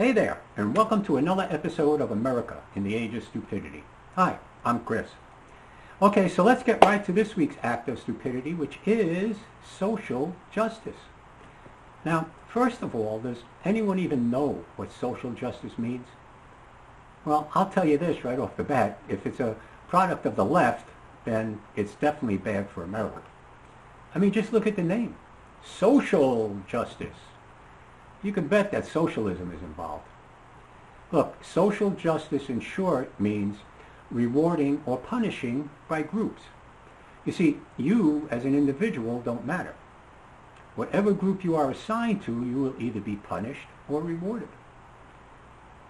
Hey there, and welcome to another episode of America in the Age of Stupidity. Hi, I'm Chris. Okay, so let's get right to this week's act of stupidity, which is social justice. Now, first of all, does anyone even know what social justice means? Well, I'll tell you this right off the bat. If it's a product of the left, then it's definitely bad for America. I mean, just look at the name. Social justice. You can bet that socialism is involved. Look, social justice in short means rewarding or punishing by groups. You see, you as an individual don't matter. Whatever group you are assigned to, you will either be punished or rewarded.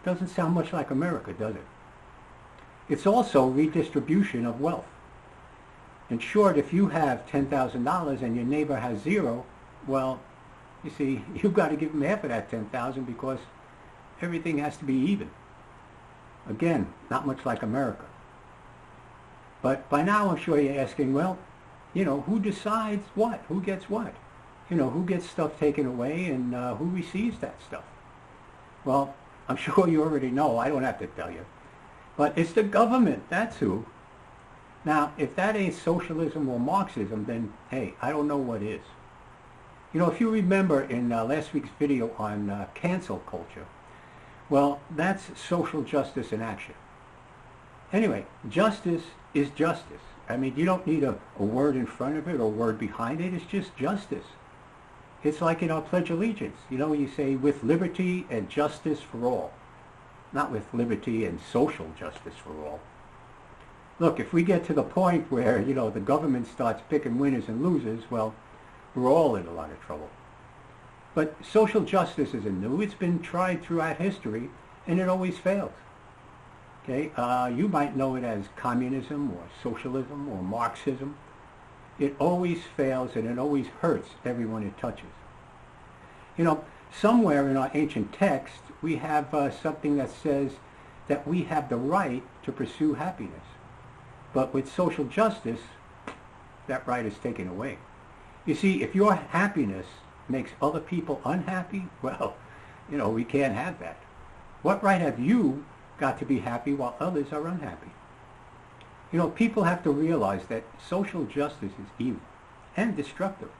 Doesn't sound much like America, does it? It's also redistribution of wealth. In short, if you have $10,000 and your neighbor has zero, well, you see, you've got to give them half of that $10,000 because everything has to be even. Again, not much like America. But by now I'm sure you're asking, well, who decides what? Who gets what? Who gets stuff taken away and who receives that stuff? Well, I'm sure you already know. I don't have to tell you. But it's the government. That's who. Now, if that ain't socialism or Marxism, then, hey, I don't know what is. If you remember in last week's video on cancel culture, well, that's social justice in action. Anyway, justice is justice. I mean, you don't need a word in front of it or a word behind it. It's just justice. It's like in our Pledge of Allegiance. You say, with liberty and justice for all. Not with liberty and social justice for all. Look, if we get to the point where, the government starts picking winners and losers, well, we're all in a lot of trouble. But social justice isn't new. It's been tried throughout history, and it always fails. Okay, you might know it as communism or socialism or Marxism. It always fails, and it always hurts everyone it touches. Somewhere in our ancient text, we have something that says that we have the right to pursue happiness. But with social justice, that right is taken away. You see, if your happiness makes other people unhappy, well, we can't have that. What right have you got to be happy while others are unhappy? People have to realize that social justice is evil and destructive.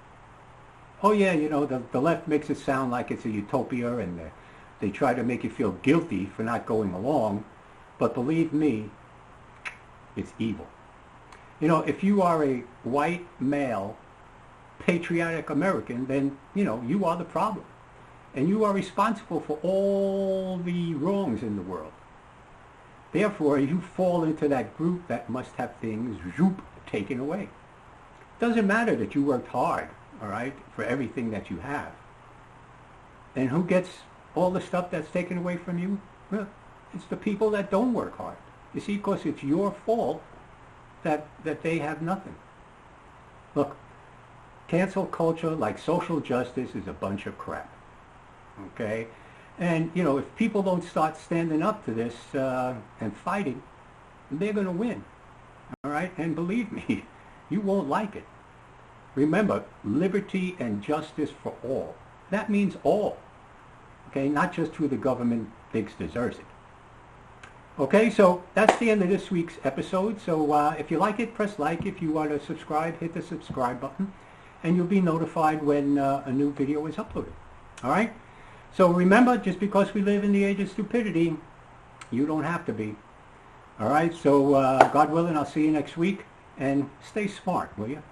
Oh yeah, the left makes it sound like it's a utopia and they try to make you feel guilty for not going along, but believe me, it's evil. If you are a white male patriotic American, then, you are the problem. And you are responsible for all the wrongs in the world. Therefore, you fall into that group that must have things, taken away. Doesn't matter that you worked hard, all right, for everything that you have. And who gets all the stuff that's taken away from you? Well, it's the people that don't work hard. You see, because it's your fault that they have nothing. Look, cancel culture, like social justice, is a bunch of crap. Okay? And, if people don't start standing up to this and fighting, they're going to win. All right? And believe me, you won't like it. Remember, liberty and justice for all. That means all. Okay? Not just who the government thinks deserves it. Okay, so that's the end of this week's episode. So if you like it, press like. If you want to subscribe, hit the subscribe button, and you'll be notified when a new video is uploaded. All right? So remember, just because we live in the age of stupidity, you don't have to be. All right? So God willing, I'll see you next week, and stay smart, will you?